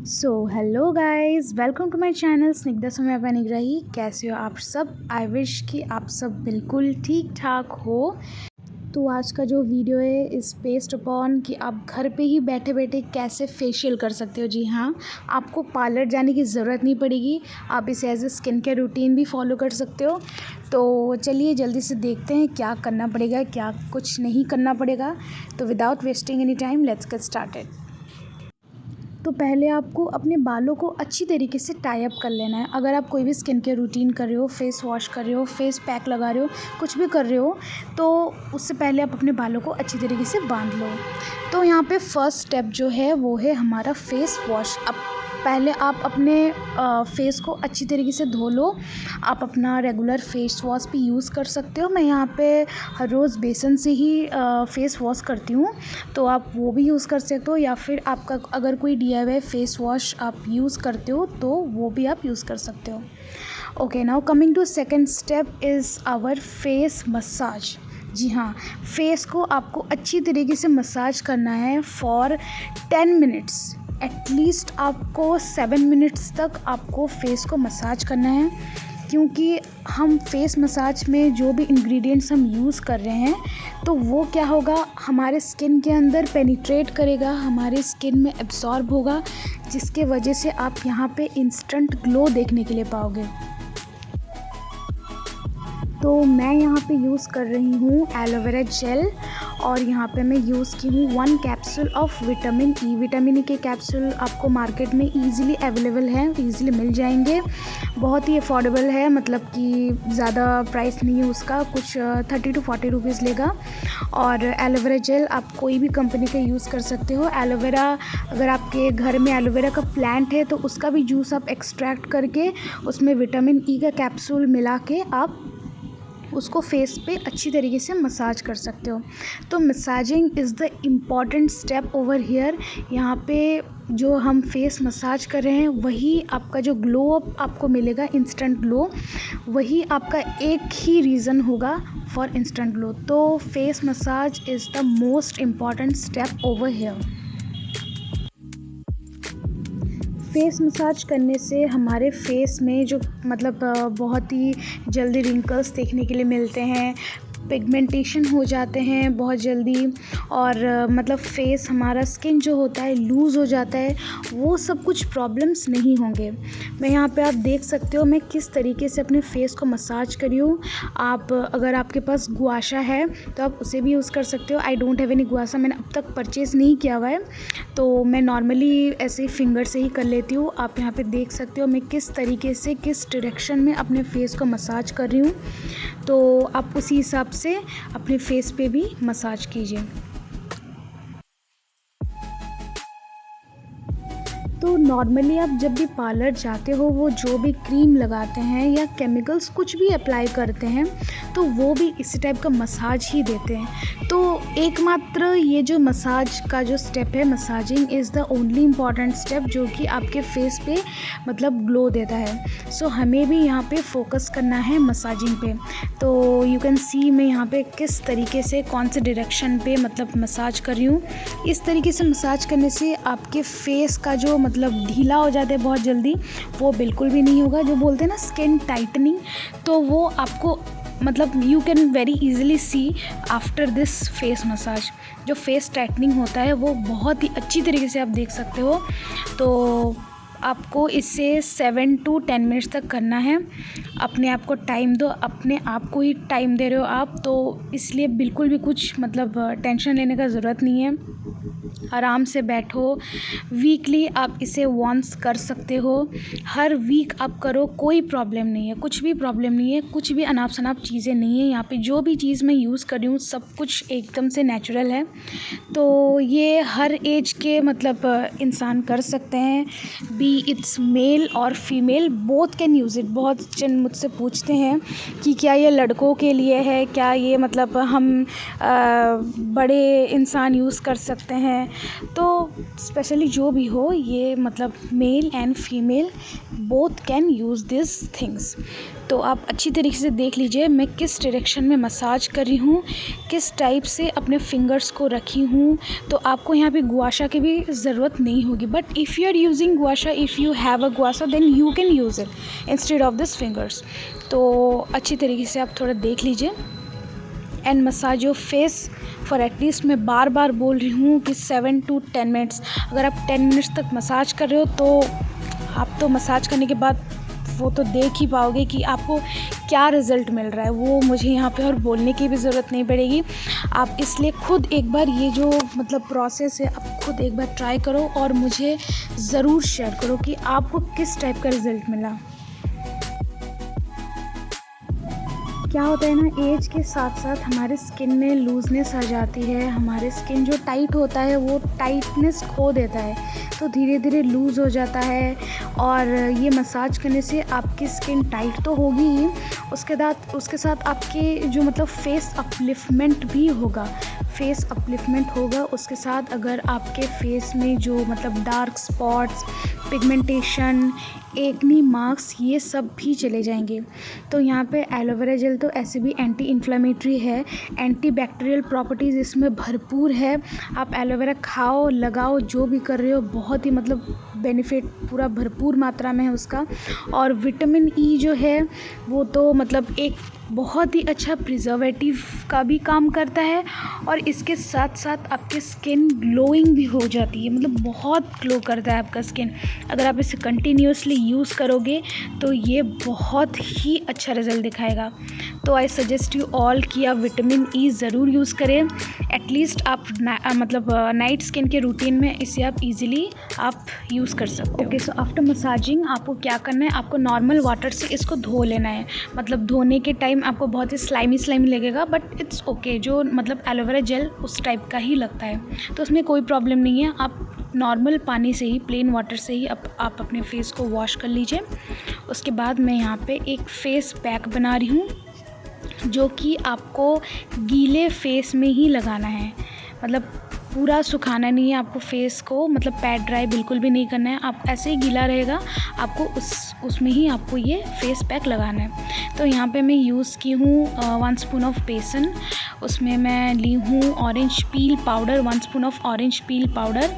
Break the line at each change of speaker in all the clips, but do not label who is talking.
So hello guys, welcome to my channel Snigdha Samay Nigrahi. कैसे हो आप सब? आई विश कि आप सब बिल्कुल ठीक ठाक हो। तो आज का जो वीडियो है इस बेस्ड अपॉन कि आप घर पे ही बैठे बैठे कैसे फेशियल कर सकते हो। जी हाँ, आपको पार्लर जाने की ज़रूरत नहीं पड़ेगी। आप इसे as a skin care routine भी फॉलो कर सकते हो। तो चलिए जल्दी से देखते हैं क्या करना पड़ेगा, क्या कुछ नहीं करना पड़ेगा। तो without wasting any time let's get started. तो पहले आपको अपने बालों को अच्छी तरीके से टाई अप कर लेना है। अगर आप कोई भी स्किन केयर रूटीन कर रहे हो, फेस वॉश कर रहे हो, फेस पैक लगा रहे हो, कुछ भी कर रहे हो, तो उससे पहले आप अपने बालों को अच्छी तरीके से बांध लो। तो यहाँ पे फर्स्ट स्टेप जो है वो है हमारा फेस वॉश। अब पहले आप अपने फेस को अच्छी तरीके से धो लो। आप अपना रेगुलर फेस वॉश भी यूज़ कर सकते हो। मैं यहाँ पे हर रोज़ बेसन से ही फेस वॉश करती हूँ, तो आप वो भी यूज़ कर सकते हो, या फिर आपका अगर कोई DIY फेस वॉश आप यूज़ करते हो तो वो भी आप यूज़ कर सकते हो। Okay, now coming to second step is our face massage. जी हाँ, फेस को आपको अच्छी तरीके से मसाज करना है फॉर 10 मिनट्स। एटलीस्ट आपको 7 मिनट्स तक आपको फेस को मसाज करना है, क्योंकि हम फेस मसाज में जो भी इंग्रेडिएंट्स हम यूज़ कर रहे हैं तो वो क्या होगा, हमारे स्किन के अंदर पेनिट्रेट करेगा, हमारे स्किन में एब्सॉर्ब होगा, जिसके वजह से आप यहाँ पे इंस्टेंट ग्लो देखने के लिए पाओगे। तो मैं यहाँ पे यूज़ कर रही हूँ एलोवेरा जेल, और यहाँ पे मैं यूज़ की हूँ 1 capsule of vitamin E. Vitamin E के कैप्सूल आपको मार्केट में ईज़िली अवेलेबल हैं, ईज़िली मिल जाएंगे। बहुत ही अफोर्डेबल है, मतलब कि ज़्यादा प्राइस नहीं है उसका, कुछ 30 to 40 रुपीज़ लेगा। और एलोवेरा जेल आप कोई भी कंपनी का यूज़ कर सकते हो। एलोवेरा, अगर आपके घर में एलोवेरा का प्लांट है तो उसका भी जूस आप एक्सट्रैक्ट करके उसमें विटामिन ई का कैप्सूल मिला के आप उसको फेस पे अच्छी तरीके से मसाज कर सकते हो। तो massaging is the important step over here. यहाँ पे जो हम फेस मसाज कर रहे हैं वही आपका जो ग्लो अप आपको मिलेगा, इंस्टेंट ग्लो, वही आपका एक ही रीज़न होगा फॉर इंस्टेंट ग्लो। तो face massage is the most important step over here. Face massage करने से हमारे फेस में जो मतलब बहुत ही जल्दी रिंकल्स देखने के लिए मिलते हैं, पिगमेंटेशन हो जाते हैं बहुत जल्दी, और मतलब फेस हमारा स्किन जो होता है लूज़ हो जाता है, वो सब कुछ प्रॉब्लम्स नहीं होंगे। मैं यहाँ पे आप देख सकते हो मैं किस तरीके से अपने फेस को मसाज करी हूँ। आप अगर आपके पास गुआशा है तो आप उसे भी यूज़ कर सकते हो। आई डोंट हैव एनी गुआशा, मैंने अब तक परचेज़ नहीं किया हुआ है, तो मैं नॉर्मली ऐसे ही फिंगर से ही कर लेती हूँ। आप यहाँ पे देख सकते हो मैं किस तरीके से, किस डायरेक्शन में अपने फेस को मसाज कर रही हूँ, तो आप उसी हिसाब से अपने फेस पे भी मसाज कीजिए। तो नॉर्मली आप जब भी पार्लर जाते हो, वो जो भी क्रीम लगाते हैं या केमिकल्स कुछ भी अप्लाई करते हैं तो वो भी इसी टाइप का मसाज ही देते हैं। तो एकमात्र ये जो मसाज का जो स्टेप है, massaging is the only important step जो कि आपके फेस पे मतलब ग्लो देता है। सो हमें भी यहाँ पे फोकस करना है मसाजिंग पे। तो यू कैन सी मैं यहाँ पे किस तरीके से, कौन से डायरेक्शन पे मतलब मसाज कर रही हूँ। इस तरीके से मसाज करने से आपके फेस का जो मतलब ढीला हो जाता है बहुत जल्दी, वो बिल्कुल भी नहीं होगा। जो बोलते हैं ना स्किन टाइटनिंग, तो वो आपको मतलब you can very easily C after this face massage. जो फेस टाइटनिंग होता है वो बहुत ही अच्छी तरीके से आप देख सकते हो। तो आपको इसे 7 to 10 मिनट्स तक करना है। अपने आप को टाइम दो, अपने आप को ही टाइम दे रहे हो आप, तो इसलिए बिल्कुल भी कुछ मतलब टेंशन लेने का ज़रूरत नहीं है। आराम से बैठो। वीकली आप इसे वंस कर सकते हो, हर वीक आप करो, कोई प्रॉब्लम नहीं है, कुछ भी प्रॉब्लम नहीं है, कुछ भी अनाप शनाप चीज़ें नहीं है। यहाँ पे जो भी चीज़ मैं यूज़ कर रही हूँ सब कुछ एकदम से नेचुरल है। तो ये हर एज के मतलब इंसान कर सकते हैं, बी कि इट्स मेल और female both can use it. बहुत जन मुझसे पूछते हैं कि क्या ये लड़कों के लिए है, क्या ये मतलब हम बड़े इंसान यूज़ कर सकते हैं। तो स्पेशली जो भी हो, ये मतलब male and female both can use this things. तो आप अच्छी तरीके से देख लीजिए मैं किस डायरेक्शन में मसाज कर रही हूँ, किस टाइप से अपने फिंगर्स को रखी हूँ। तो आपको यहाँ पे गुआशा की भी ज़रूरत नहीं होगी, but if you are using gua sha, if you have a gua sha then you can use it instead of this fingers. तो अच्छी तरीके से आप थोड़ा देख लीजिए and massage your face for at least, मैं बार बार बोल रही हूँ कि 7 to 10 मिनट्स। अगर आप 10 मिनट्स तक मसाज कर रहे हो तो आप तो मसाज करने के बाद वो तो देख ही पाओगे कि आपको क्या रिज़ल्ट मिल रहा है। वो मुझे यहाँ पे और बोलने की भी ज़रूरत नहीं पड़ेगी। आप इसलिए खुद एक बार ये जो मतलब प्रोसेस है, आप खुद एक बार ट्राई करो और मुझे ज़रूर शेयर करो कि आपको किस टाइप का रिज़ल्ट मिला। क्या होता है ना, एज के साथ साथ हमारे स्किन में लूजनेस आ जाती है। हमारे स्किन जो टाइट होता है वो टाइटनेस खो देता है, तो धीरे धीरे लूज़ हो जाता है। और ये मसाज करने से आपकी स्किन टाइट तो होगी ही, उसके साथ आपके जो मतलब फेस अपलिफ्टमेंट भी होगा। फेस अपलिफ्टमेंट होगा उसके साथ अगर आपके फेस में जो मतलब dark spots, pigmentation, acne marks, ये सब भी चले जाएंगे। तो यहाँ पे एलोवेरा जेल तो ऐसे भी एंटी इन्फ्लेमेटरी है, एंटी बैक्टीरियल प्रॉपर्टीज़ इसमें भरपूर है। आप एलोवेरा खाओ, लगाओ, जो भी कर रहे हो, बहुत ही मतलब बेनिफिट पूरा भरपूर मात्रा में है उसका। और विटामिन ई जो है वो तो मतलब एक बहुत ही अच्छा प्रिजर्वेटिव का भी काम करता है, और इसके साथ साथ आपकी स्किन ग्लोइंग भी हो जाती है, मतलब बहुत ग्लो करता है आपका स्किन। अगर आप इसे कंटिन्यूसली यूज़ करोगे तो ये बहुत ही अच्छा रिज़ल्ट दिखाएगा। तो आई सजेस्ट यू ऑल कि आप विटामिन ई ज़रूर यूज़ करें। एटलीस्ट आप मतलब नाइट स्किन के रूटीन में इसे आप इजीली आप यूज़ कर सकते हो। ओके, सो आफ्टर मसाजिंग आपको क्या करना है, आपको नॉर्मल वाटर से इसको धो लेना है। मतलब धोने के टाइम आपको बहुत ही स्लाइमी लगेगा, बट इट्स ओके। जो मतलब एलोवेरा जेल उस टाइप का ही लगता है, तो उसमें कोई प्रॉब्लम नहीं है। आप नॉर्मल पानी से ही, प्लेन वाटर से ही आप अपने फेस को वॉश कर लीजिए। उसके बाद मैं यहाँ पे एक फेस पैक बना रही हूँ, जो कि आपको गीले फेस में ही लगाना है। मतलब पूरा सुखाना नहीं है आपको फेस को, मतलब पैड ड्राई बिल्कुल भी नहीं करना है। आप ऐसे ही गीला रहेगा, आपको उसमें ही आपको ये फेस पैक लगाना है। तो यहाँ पे मैं यूज़ की हूँ 1 स्पून ऑफ बेसन। उसमें मैं ली हूँ orange peel powder, 1 spoon of orange peel powder.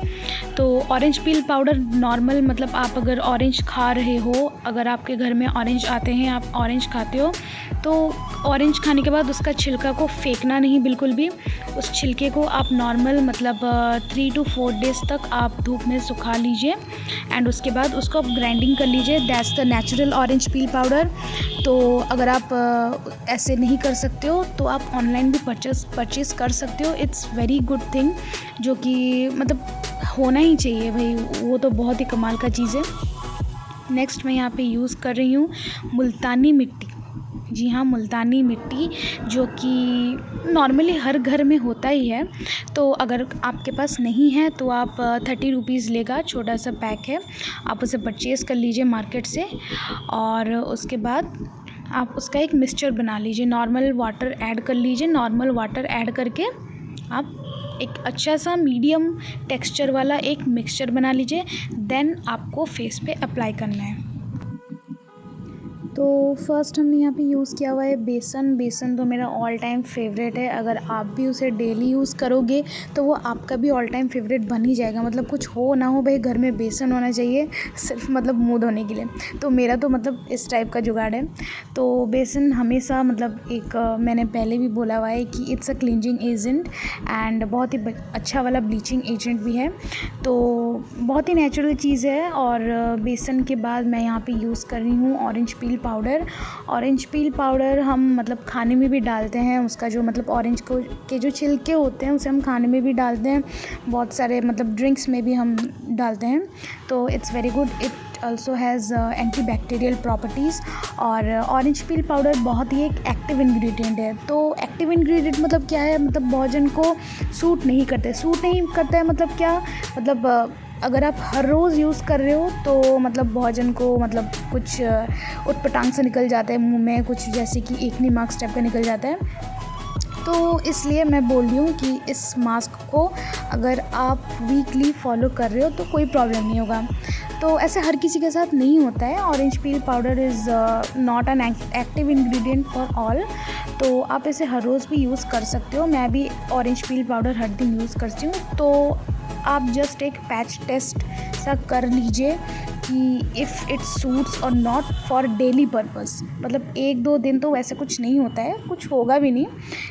तो ऑरेंज पील पाउडर नॉर्मल, मतलब आप अगर ऑरेंज खा रहे हो, अगर आपके घर में ऑरेंज आते हैं, आप ऑरेंज खाते हो, तो ऑरेंज खाने के बाद उसका छिलका को फेंकना नहीं बिल्कुल भी। उस छिलके को आप नॉर्मल मतलब 3 to 4 डेज़ तक आप धूप में सुखा लीजिए, एंड उसके बाद उसको आप ग्राइंडिंग कर लीजिए। That's the natural orange peel powder. तो अगर आप ऐसे नहीं कर सकते हो तो आप ऑनलाइन भी परचेज़ कर सकते हो। इट्स वेरी गुड थिंग, जो कि मतलब होना ही चाहिए भाई, वो तो बहुत ही कमाल का चीज़ है। नेक्स्ट मैं यहाँ पे यूज़ कर रही हूँ मुल्तानी मिट्टी। जी हाँ, मुल्तानी मिट्टी, जो कि नॉर्मली हर घर में होता ही है। तो अगर आपके पास नहीं है तो आप 30 रुपीज़ लेगा, छोटा सा पैक है, आप उसे परचेज़ कर लीजिए मार्केट से। और उसके बाद आप उसका एक मिक्सचर बना लीजिए, नॉर्मल वाटर ऐड कर लीजिए। नॉर्मल वाटर ऐड करके आप एक अच्छा सा मीडियम टेक्सचर वाला एक मिक्सचर बना लीजिए, देन आपको फेस पे अप्लाई करना है। तो फर्स्ट हमने यहाँ पे यूज़ किया हुआ है बेसन। बेसन तो मेरा ऑल टाइम फेवरेट है। अगर आप भी उसे डेली यूज़ करोगे तो वो आपका भी ऑल टाइम फेवरेट बन ही जाएगा। मतलब कुछ हो ना हो भाई, घर में बेसन होना चाहिए, सिर्फ मतलब मुँह धोने के लिए। तो मेरा तो मतलब इस टाइप का जुगाड़ है। तो बेसन हमेशा मतलब एक मैंने पहले भी बोला हुआ है कि it's a cleansing agent and बहुत ही अच्छा वाला ब्लीचिंग एजेंट भी है। तो बहुत ही नेचुरल चीज़ है। और बेसन के बाद मैं यहाँ पे यूज़ कर रही हूँ orange peel powder. Orange peel powder हम मतलब खाने में भी डालते हैं, उसका जो मतलब ऑरेंज को के जो छिलके होते हैं उसे हम खाने में भी डालते हैं, बहुत सारे मतलब ड्रिंक्स में भी हम डालते हैं। तो it's very good, it also has anti bacterial properties. और ऑरेंज पील पाउडर बहुत ही एक एक्टिव इंग्रेडिएंट है। तो एक्टिव इंग्रेडिएंट मतलब क्या है, मतलब बहुत जन को सूट नहीं करता है मतलब क्या, मतलब अगर आप हर रोज़ यूज़ कर रहे हो तो मतलब बहुत जन को मतलब कुछ उटपटांग से निकल जाता है मुंह में, कुछ जैसे कि एकनी मार्क्स टाइप का निकल जाता है। तो इसलिए मैं बोल रही हूँ कि इस मास्क को अगर आप वीकली फॉलो कर रहे हो तो कोई प्रॉब्लम नहीं होगा। तो ऐसे हर किसी के साथ नहीं होता है। Orange peel powder is not an active ingredient for all. तो आप इसे हर रोज़ भी यूज़ कर सकते हो। मैं भी ऑरेंज पील पाउडर हर दिन यूज़ करती हूँ। तो आप जस्ट एक पैच टेस्ट सा कर लीजिए कि इफ़ इट सूट्स और नॉट फॉर डेली पर्पस। मतलब 1-2 दिन तो वैसे कुछ नहीं होता है, कुछ होगा भी नहीं,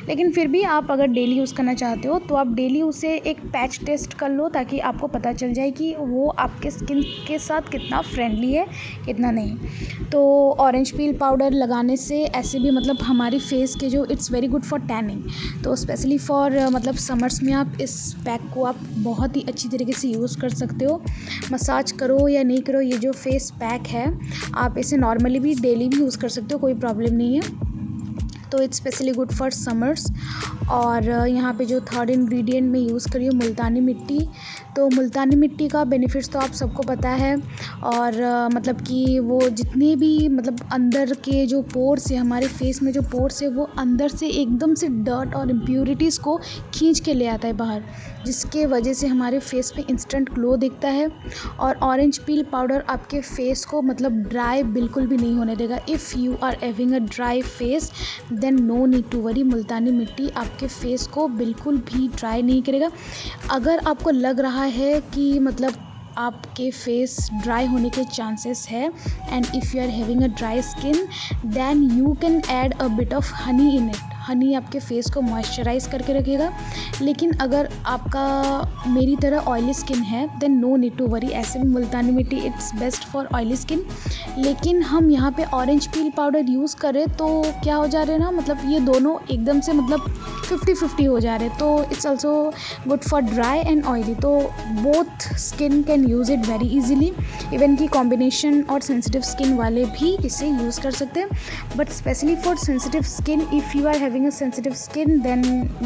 लेकिन फिर भी आप अगर डेली यूज़ करना चाहते हो तो आप डेली उसे एक पैच टेस्ट कर लो, ताकि आपको पता चल जाए कि वो आपके स्किन के साथ कितना फ्रेंडली है, कितना नहीं। तो ऑरेंज पील पाउडर लगाने से ऐसे भी मतलब हमारी फेस के जो it's very good for tanning. तो स्पेशली फॉर मतलब समर्स में आप इस पैक को आप बहुत ही अच्छी तरीके से यूज़ कर सकते हो। मसाज करो या नहीं करो, ये जो फेस पैक है आप इसे नॉर्मली भी डेली भी यूज़ कर सकते हो, कोई प्रॉब्लम नहीं है। तो it's specially good for summers. और यहाँ पे जो थर्ड इंग्रेडिएंट मैं यूज़ करी हूँ मुल्तानी मिट्टी। तो मुल्तानी मिट्टी का बेनिफिट्स तो आप सबको पता है। और मतलब कि वो जितने भी मतलब अंदर के जो पोर्स है, हमारे फेस में जो पोर्स है, वो अंदर से एकदम से डर्ट और इम्प्योरिटीज़ को खींच के ले आता है बाहर, जिसके वजह से हमारे फेस पे इंस्टेंट ग्लो दिखता है। और ऑरेंज पील पाउडर आपके फेस को मतलब ड्राई बिल्कुल भी नहीं होने देगा। If you are having a dry face then no need to worry, Multani mitti आपके फेस को बिल्कुल भी ड्राई नहीं करेगा। अगर आपको लग रहा है कि मतलब आपके फेस ड्राई होने के चांसेस है and if you are having a dry skin then you can add a bit of honey in it. Honey आपके फेस को मॉइस्चराइज करके रखेगा। लेकिन अगर आपका मेरी तरह ऑयली स्किन है then no need to worry, ऐसे भी Multani mitti it's best for oily skin. लेकिन हम यहाँ पे ऑरेंज पील पाउडर यूज़ करें तो क्या हो जा रहे हैं ना, मतलब ये दोनों एकदम से मतलब 50-50 हो जा रहे हैं। तो it's also good for dry and oily. तो both skin can use it very easily. Even की कॉम्बिनेशन और सेंसिटिव स्किन वाले भी इसे यूज़ कर सकते हैं। But specially for sensitive skin, if you are having a sensitive skin then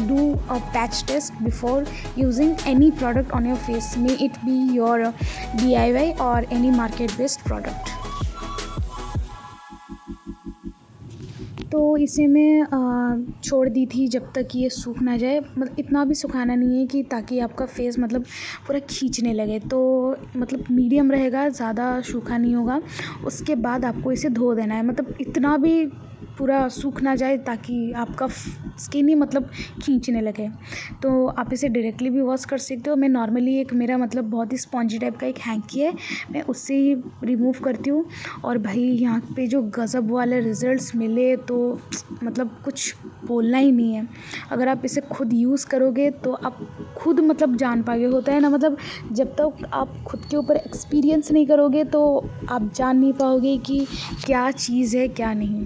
do a patch test before using any product on your face, may it be your DIY or any market based product। तो इसे मैं छोड़ दी थी जब तक ये सूख ना जाए। मतलब इतना भी सुखाना नहीं है कि ताकि आपका फेस मतलब पूरा खींचने लगे। तो मतलब मीडियम रहेगा, ज़्यादा सूखा नहीं होगा। उसके बाद आपको इसे धो देना है। मतलब इतना भी पूरा सूख ना जाए ताकि आपका स्किन ही मतलब खींचने लगे। तो आप इसे डायरेक्टली भी वॉश कर सकते हो। मैं नॉर्मली एक मेरा मतलब बहुत ही स्पॉन्जी टाइप का एक हैंकी है, मैं उससे ही रिमूव करती हूँ। और भाई यहाँ पे जो गज़ब वाले रिज़ल्ट्स मिले तो मतलब कुछ बोलना ही नहीं है। अगर आप इसे खुद यूज़ करोगे तो आप खुद मतलब जान पाओगे। होता है ना, मतलब जब तक आप खुद के ऊपर एक्सपीरियंस नहीं करोगे तो आप जान नहीं पाओगे कि क्या चीज़ है क्या नहीं।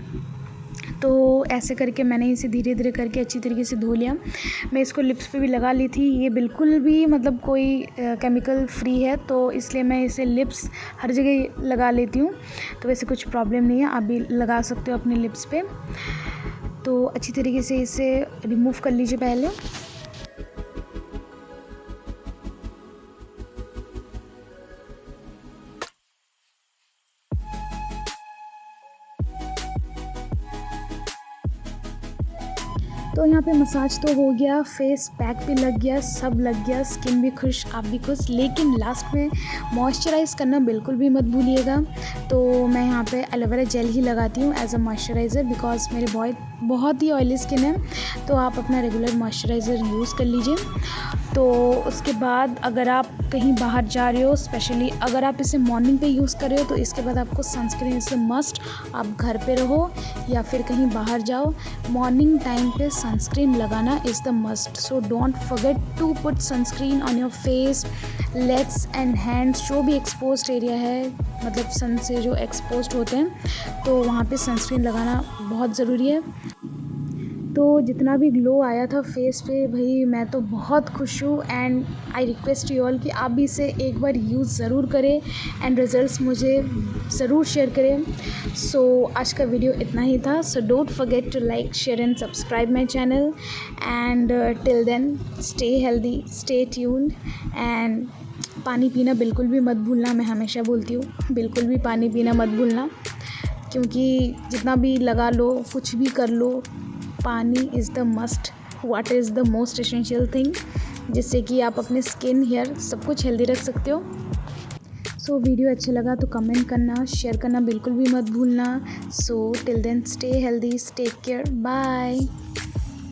तो ऐसे करके मैंने इसे धीरे धीरे करके अच्छी तरीके से धो लिया। मैं इसको लिप्स पे भी लगा ली थी। ये बिल्कुल भी मतलब कोई केमिकल फ्री है, तो इसलिए मैं इसे लिप्स हर जगह लगा लेती हूँ। तो वैसे कुछ प्रॉब्लम नहीं है, आप भी लगा सकते हो अपने लिप्स पे। तो अच्छी तरीके से इसे रिमूव कर लीजिए पहले। तो यहाँ पे मसाज तो हो गया, फेस पैक भी लग गया, सब लग गया, स्किन भी खुश, आप भी खुश। लेकिन लास्ट में मॉइस्चराइज़ करना बिल्कुल भी मत भूलिएगा। तो मैं यहाँ पे एलोवेरा जेल ही लगाती हूँ एज अ मॉइस्चराइज़र, बिकॉज मेरे बहुत ही ऑयली स्किन है। तो आप अपना रेगुलर मॉइस्चराइज़र यूज़ कर लीजिए। तो उसके बाद अगर आप कहीं बाहर जा रहे हो, स्पेशली अगर आप इसे मॉर्निंग पे यूज़ कर रहे हो, तो इसके बाद आपको सनस्क्रीन इज़ मस्ट। आप घर पे रहो या फिर कहीं बाहर जाओ, मॉर्निंग टाइम पे सनस्क्रीन लगाना is the must. So don't forget to put sunscreen on your face, legs and hands. जो भी एक्सपोज्ड एरिया है, मतलब सन से जो एक्सपोज्ड होते हैं, तो वहाँ पे सनस्क्रीन लगाना बहुत ज़रूरी है। तो जितना भी ग्लो आया था फेस पे, भाई मैं तो बहुत खुश हूँ। And I request you all कि आप भी इसे एक बार यूज़ ज़रूर करें एंड रिज़ल्ट्स मुझे ज़रूर शेयर करें। सो आज का वीडियो इतना ही था। So don't forget to like, share and subscribe my channel. And till then stay healthy, stay tuned and पानी पीना बिल्कुल भी मत भूलना। मैं हमेशा बोलती हूँ बिल्कुल भी पानी पीना मत भूलना, क्योंकि जितना भी लगा लो, कुछ भी कर लो, पानी is the must, water is the most essential thing, जिससे कि आप अपने स्किन, हेयर सब कुछ हेल्दी रख सकते हो। सो वीडियो अच्छा लगा तो कमेंट करना, शेयर करना बिल्कुल भी मत भूलना। So till then stay healthy, take care, bye.